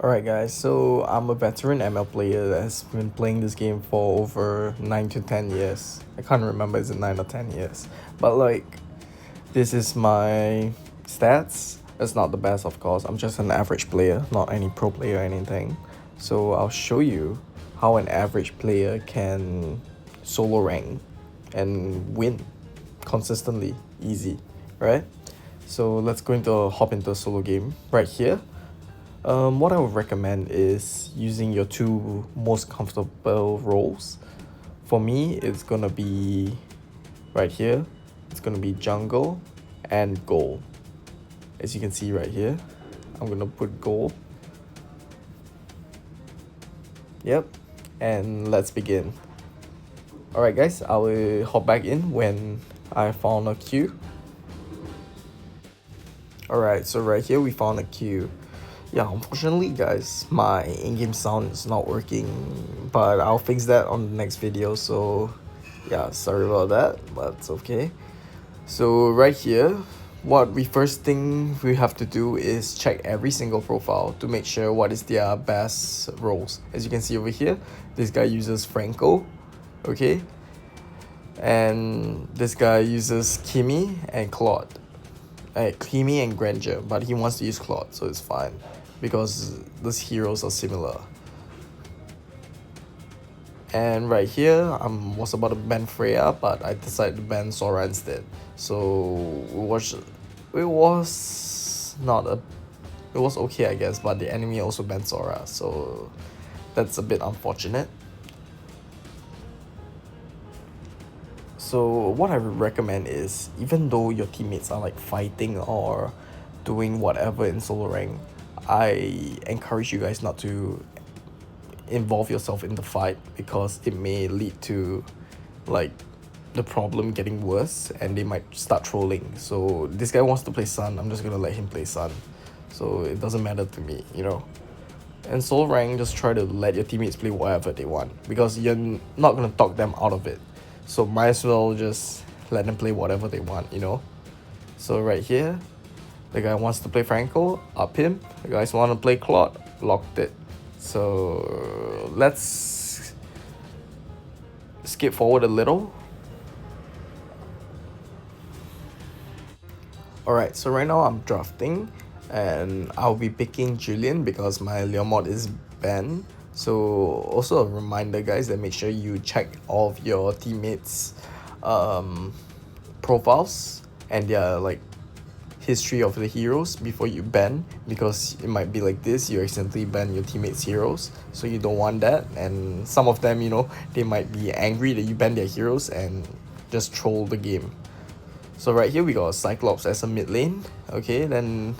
Alright guys, so I'm a veteran ML player that has been playing this game for over 9 to 10 years. I can't remember is it 9 or 10 years. But like, this is my stats. It's not the best of course, I'm just an average player, not any pro player or anything. So I'll show you how an average player can solo rank and win consistently, easy, right? So let's hop into a solo game right here. What I would recommend is using your two most comfortable roles. For me, it's gonna be right here. It's gonna be jungle and gold. As you can see right here, I'm gonna put gold. Yep, and let's begin. Alright guys, I will hop back in when I found a queue. Alright, so right here we found a queue. Yeah, unfortunately guys, my in-game sound is not working, but I'll fix that on the next video, so yeah, sorry about that, but it's okay. So right here, what we first thing we have to do is check every single profile to make sure what is their best roles. As you can see over here, this guy uses Franco, okay? And this guy uses Kimi and Claude. Kimi and Granger, but he wants to use Claude, so it's fine because these heroes are similar. And right here, I was about to ban Freya, but I decided to ban Sora instead. So it was not a it was okay I guess, but the enemy also banned Sora, so that's a bit unfortunate. So what I would recommend is, even though your teammates are like fighting or doing whatever in solo rank, I encourage you guys not to involve yourself in the fight because it may lead to like the problem getting worse and they might start trolling. So this guy wants to play Sun, I'm just gonna let him play Sun. So it doesn't matter to me, you know. And solo rank, just try to let your teammates play whatever they want because you're not gonna talk them out of it. So might as well just let them play whatever they want, you know. So right here, the guy wants to play Franco, up him. The guys want to play Claude, locked it. So let's skip forward a little. Alright, so right now I'm drafting and I'll be picking Julian because my Leomord is banned. So also a reminder guys that make sure you check all of your teammates profiles and their like history of the heroes before you ban, because it might be like this, you accidentally ban your teammates heroes, so you don't want that. And some of them, you know, they might be angry that you ban their heroes and just troll the game. So right here we got Cyclops as a mid lane. Okay, then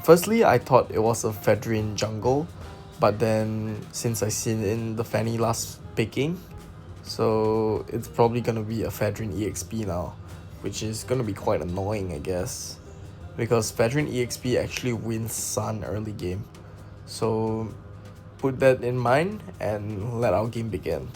firstly I thought it was a Fedrin jungle, but then since I seen in the Fanny last picking, so it's probably gonna be a Fedrin EXP now, which is gonna be quite annoying I guess, because Fedrin EXP actually wins Sun early game. So put that in mind and let our game begin.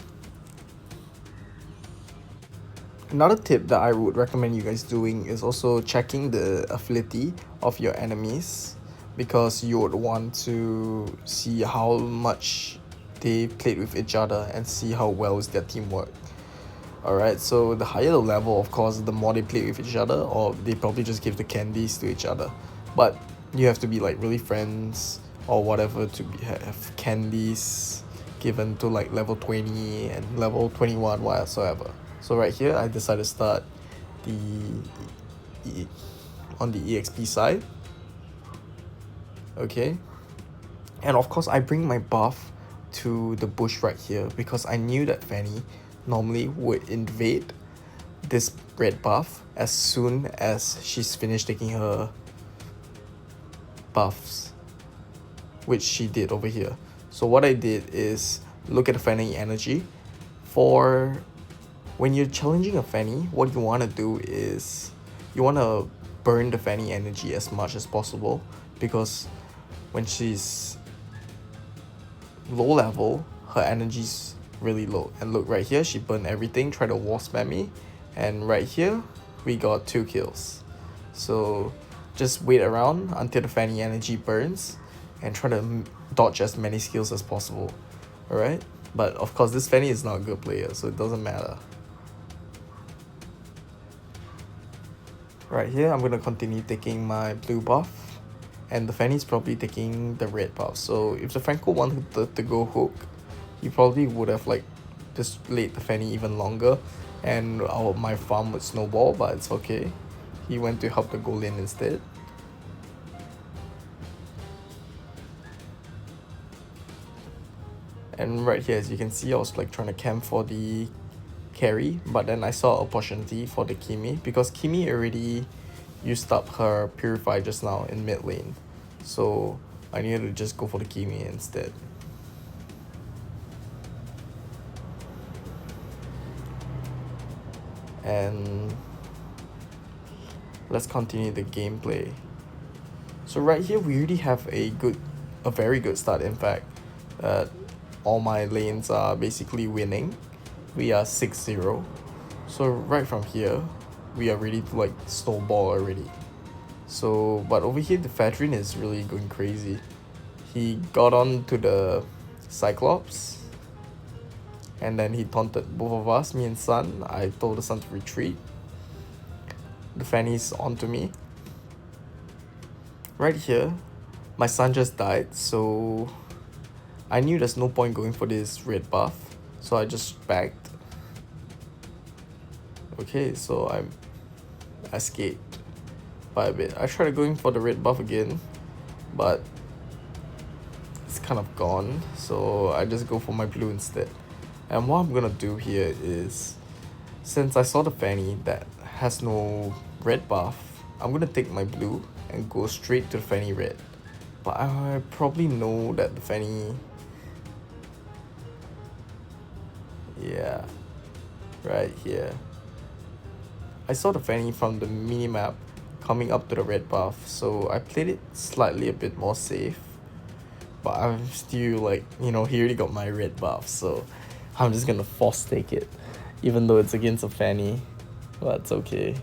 Another tip that I would recommend you guys doing is also checking the affinity of your enemies, because you would want to see how much they played with each other and see how well is their teamwork. Alright, so the higher the level, of course, the more they play with each other, or they probably just give the candies to each other. But you have to be like really friends or whatever to have candies given to like level 20 and level 21 whatsoever. So right here, I decided to start on the EXP side. Okay, and of course I bring my buff to the bush right here because I knew that Fanny normally would invade this red buff as soon as she's finished taking her buffs, which she did over here. So what I did is look at the Fanny energy. For when you're challenging a Fanny, what you want to do is you want to burn the Fanny energy as much as possible, because when she's low level, her energy's really low. And look right here, she burned everything, tried to wall spam me, and right here we got 2 kills. So just wait around until the Fanny energy burns and try to dodge as many skills as possible. Alright? But of course, this Fanny is not a good player, so it doesn't matter. Right here, I'm gonna continue taking my blue buff, and the Fanny's probably taking the red buff. So if the Franco wanted to go hook, he probably would have like displayed the Fanny even longer, and my farm would snowball, but it's okay. He went to help the goal in instead. And right here, as you can see, I was like trying to camp for the carry, but then I saw opportunity for the Kimi because Kimi already used up her Purify just now in mid lane. So I needed to just go for the Kimi instead. And let's continue the gameplay. So right here, we already have a very good start. In fact, all my lanes are basically winning. We are 6-0. So right from here, we are ready to like snowball already. So, but over here, the Fadrin is really going crazy. He got on to the Cyclops, and then he taunted both of us, me and Sun. I told the Sun to retreat. The Fanny's onto me. Right here, my Sun just died, so I knew there's no point going for this red buff, so I just backed. Okay, so I escaped by a bit. I tried going for the red buff again, but it's kind of gone, so I just go for my blue instead. And what I'm gonna do here is, since I saw the Fanny that has no red buff, I'm gonna take my blue and go straight to the Fanny red. But I probably know that the Fanny... Yeah, right here. I saw the Fanny from the minimap coming up to the red buff, so I played it slightly a bit more safe. But I'm still like, he already got my red buff, so I'm just gonna force take it. Even though it's against a Fanny, but it's okay.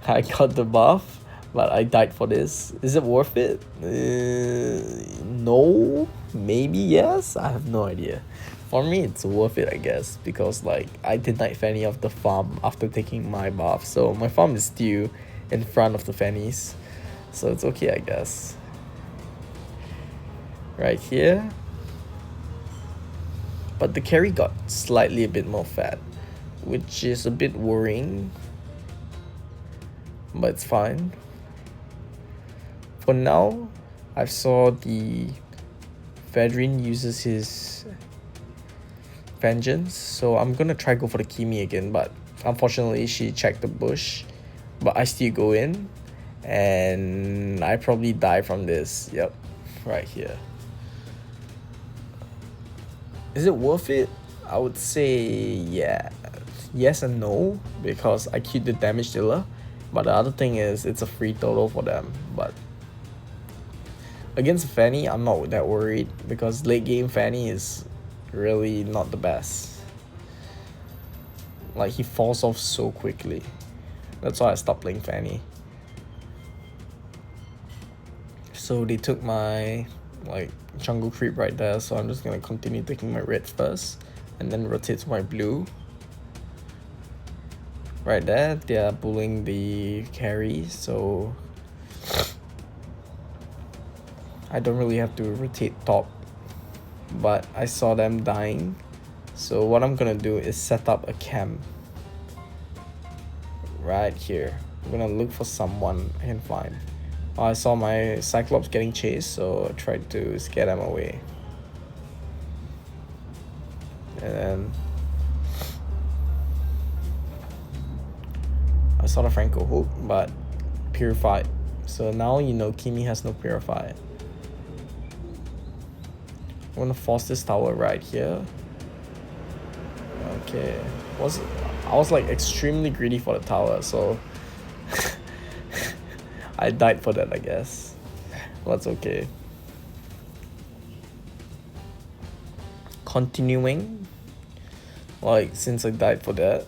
I got the buff, but I died for this. Is it worth it? No, maybe yes, I have no idea. For me, it's worth it, I guess, because like I denied Fanny of the farm after taking my buff, so my farm is still in front of the Fanny's, so it's okay, I guess. Right here, but the carry got slightly a bit more fat, which is a bit worrying, but it's fine. For now, I saw the Fadrin uses his Vengeance, so I'm gonna try go for the Kimi again, but unfortunately she checked the bush, but I still go in, and I probably die from this. Yep, right here. Is it worth it? I would say yeah, yes and no, because I keep the damage dealer, but the other thing is it's a free total for them. But against Fanny, I'm not that worried because late game Fanny is really not the best. Like, he falls off so quickly. That's why I stopped playing Fanny. So they took my like jungle creep right there, so I'm just gonna continue taking my red first and then rotate to my blue. Right there, they are bullying the carry, so I don't really have to rotate top, but I saw them dying, so what I'm gonna do is set up a camp right here. I'm gonna look for someone I can find. I saw my Cyclops getting chased, so I tried to scare them away. And then I saw the Franco hook, but purified. So now Kimi has no purify. I'm gonna force this tower right here. Okay. I was like extremely greedy for the tower, so I died for that, I guess. That's okay. Continuing, like, since I died for that,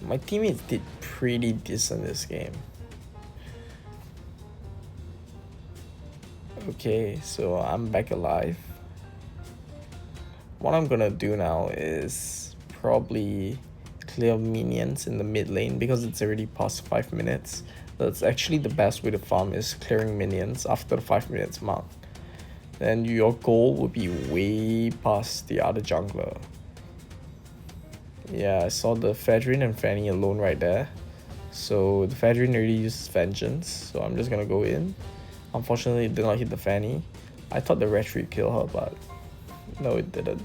my teammates did pretty decent this game. Okay, so I'm back alive. What I'm gonna do now is probably clear minions in the mid lane because it's already past 5 minutes. That's actually the best way to farm, is clearing minions after the 5 minutes mark. Then your goal will be way past the other jungler. Yeah, I saw the Fedrin and Fanny alone right there. So the Fedrin already uses Vengeance, so I'm just gonna go in. Unfortunately, it did not hit the Fanny. I thought the Retreat killed her, but no, it didn't.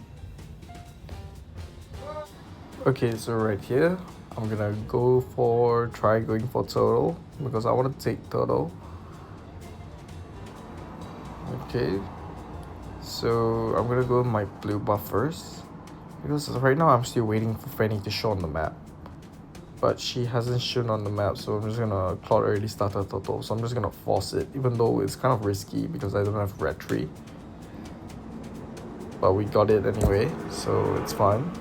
Okay, so right here, I'm gonna try going for Turtle because I want to take Turtle. Okay, so I'm gonna go with my blue buff first because right now I'm still waiting for Fanny to show on the map. But she hasn't shown on the map, so I'm just gonna... Claude already started Turtle, so I'm just gonna force it, even though it's kind of risky because I don't have Red Tree. But we got it anyway, so it's fine.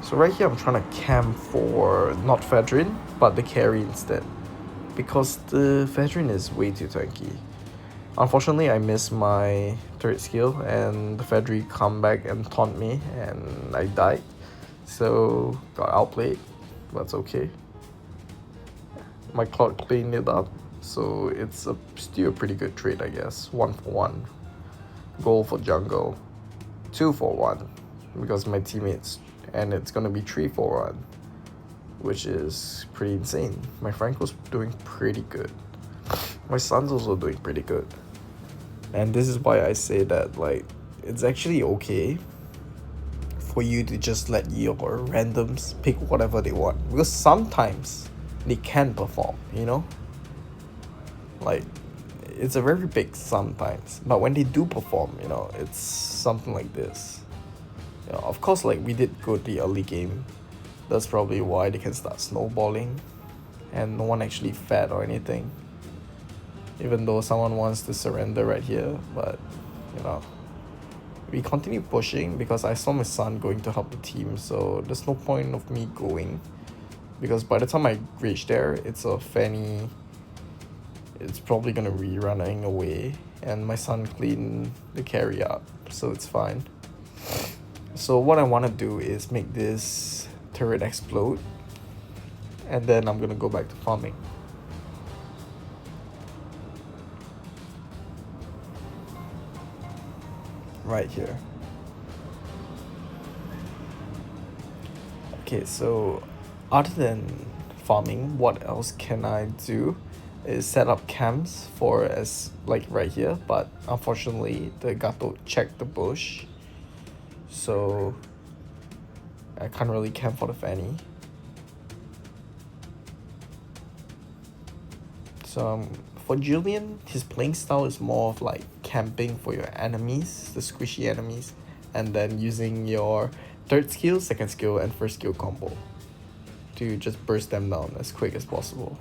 So right here I'm trying to camp for not Fedrin, but the carry instead, because the Fedrin is way too tanky. Unfortunately, I missed my third skill and the Fedrin come back and taunt me and I died. So got outplayed, but it's okay. My Claude cleaned it up, so it's still a pretty good trade, I guess. 1 for 1. Goal for jungle. 2 for 1 because my teammates, and it's gonna be 3 for 1, which is pretty insane. My Franco's doing pretty good. My son's also doing pretty good. And this is why I say that, like, it's actually okay for you to just let your randoms pick whatever they want, because sometimes they can perform, you know? Like, it's a very big sometimes, but when they do perform, you know, it's something like this. You know, of course, like, we did good the early game. That's probably why they can start snowballing and no one actually fed or anything, even though someone wants to surrender right here. But you know, we continue pushing because I saw my son going to help the team, so there's no point of me going, because by the time I reach there, it's a Fanny. It's probably gonna be running away, and my son cleaned the carry up, so it's fine. So what I want to do is make this turret explode, and then I'm gonna go back to farming. Right here. Okay, so other than farming, what else can I do is set up camps for, as like right here, but unfortunately the Gato checked the bush, so I can't really camp for the Fanny. So for Julian, his playing style is more of like camping for your enemies, the squishy enemies, and then using your third skill, second skill, and first skill combo to just burst them down as quick as possible.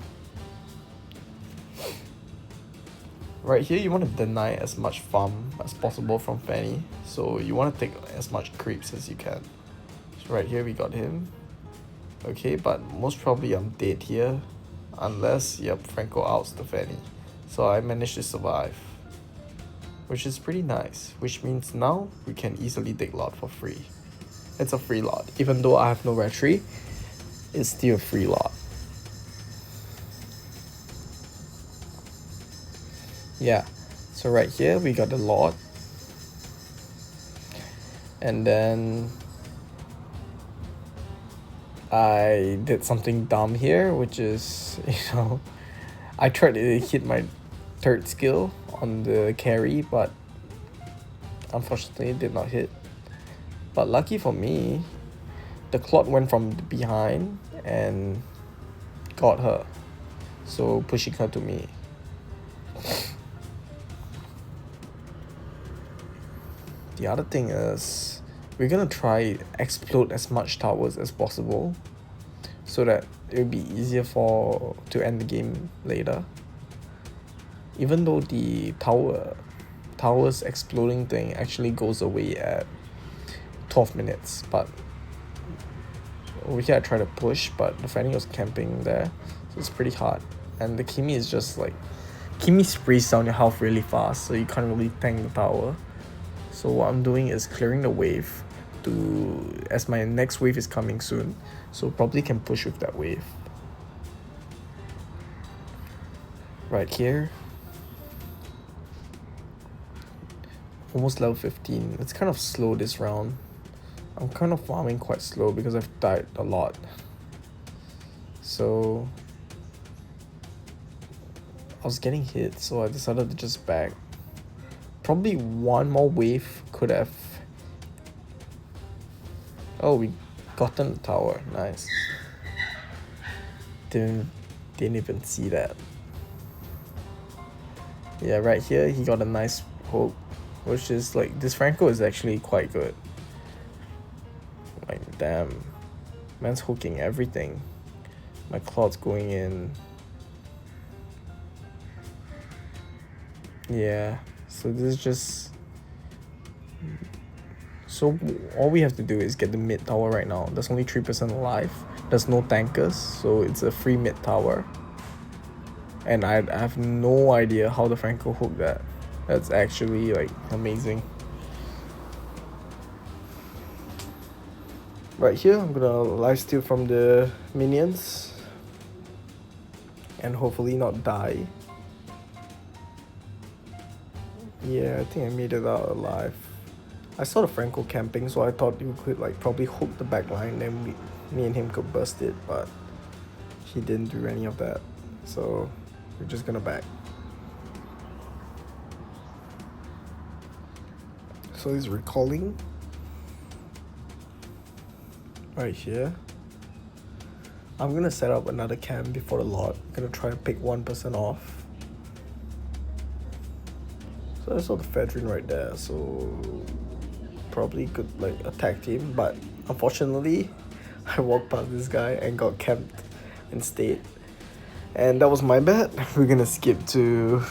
Right here, you want to deny as much farm as possible from Fanny, so you want to take as much creeps as you can. So right here we got him. Okay, but most probably I'm dead here, unless, yep, Franco outs the Fanny. So I managed to survive, which is pretty nice, which means now we can easily take Lot for free. It's a free lot, even though I have no red tree, it's still a free lot. Yeah, so right here we got the Lord, and then I did something dumb here, which is, you know, I tried to hit my third skill on the carry, but unfortunately it did not hit. But lucky for me, the Claude went from behind and got her, so pushing her to me. The other thing is, we're gonna try explode as much towers as possible, so that it'll be easier to end the game later. Even though the towers exploding thing actually goes away at 12 minutes, but over here I try to push, but the Fanny was camping there, so it's pretty hard. And the Kimi is just like Kimi sprays down your health really fast, so you can't really tank the tower. So what I'm doing is clearing the wave as my next wave is coming soon, so probably can push with that wave. Right here. Almost level 15. It's kind of slow this round. I'm kind of farming quite slow because I've died a lot. So I was getting hit, so I decided to just back. Probably one more wave could have... Oh, we gotten the tower. Nice. Didn't even see that. Yeah, right here he got a nice hook, which is like, this Franco is actually quite good. Like, damn, man's hooking everything. My Claude's going in. Yeah, so this is just... So all we have to do is get the mid tower right now. There's only 3% alive. There's no tankers, so it's a free mid tower. And I have no idea how the Franco hooked that. That's actually like amazing. Right here, I'm gonna lifesteal from the minions and hopefully not die. Yeah, I think I made it out alive. I saw the Franco camping, so I thought you could like probably hook the backline, then me and him could burst it, but he didn't do any of that. So we're just gonna back. So he's recalling right here. I'm gonna set up another cam before the lot. I'm gonna try and pick 1% off. So I saw the Fedrin right there, so probably could like attack him, but unfortunately I walked past this guy and got camped instead. And that was my bad. We're gonna skip to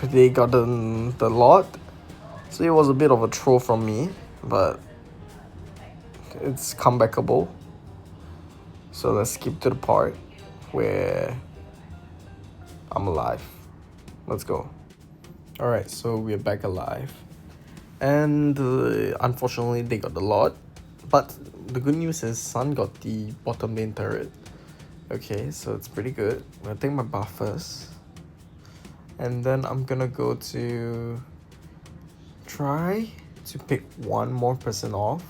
they gotten the lot. So it was a bit of a throw from me, but it's comebackable. So let's skip to the part where I'm alive. Let's go. Alright, so we're back alive. And unfortunately they got the lot. But the good news is Sun got the bottom lane turret. Okay, so it's pretty good. I'm gonna take my buff first. And then I'm gonna go to try to pick one more person off,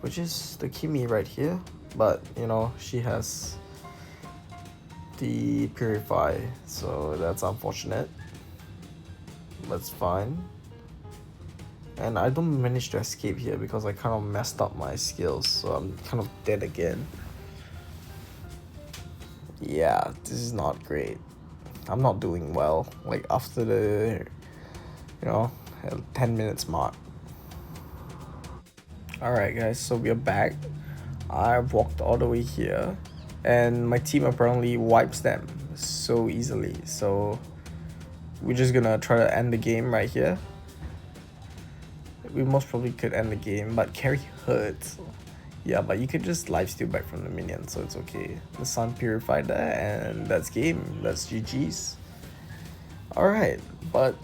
which is the Kimi right here, but you know, she has the Purify, so that's unfortunate. That's fine. And I don't manage to escape here because I kind of messed up my skills, so I'm kind of dead again. Yeah, this is not great. I'm not doing well, like after the, 10 minutes mark. Alright guys, so we're back. I walked all the way here and my team apparently wipes them so easily. So we're just gonna try to end the game right here. We most probably could end the game, but carry hurts. Yeah, but you could just lifesteal back from the minion, so it's okay. The Sun purified that, and that's game. That's GG's. Alright, but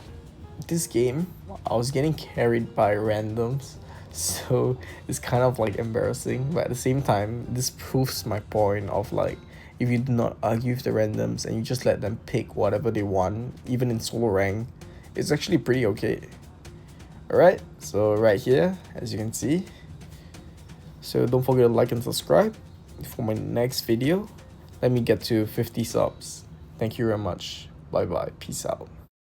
this game, I was getting carried by randoms, so it's kind of like embarrassing, but at the same time, this proves my point of like, if you do not argue with the randoms and you just let them pick whatever they want, even in solo rank, it's actually pretty okay. Alright, so right here, as you can see. So don't forget to like and subscribe for my next video. Let me get to 50 subs. Thank you very much. Bye bye. Peace out.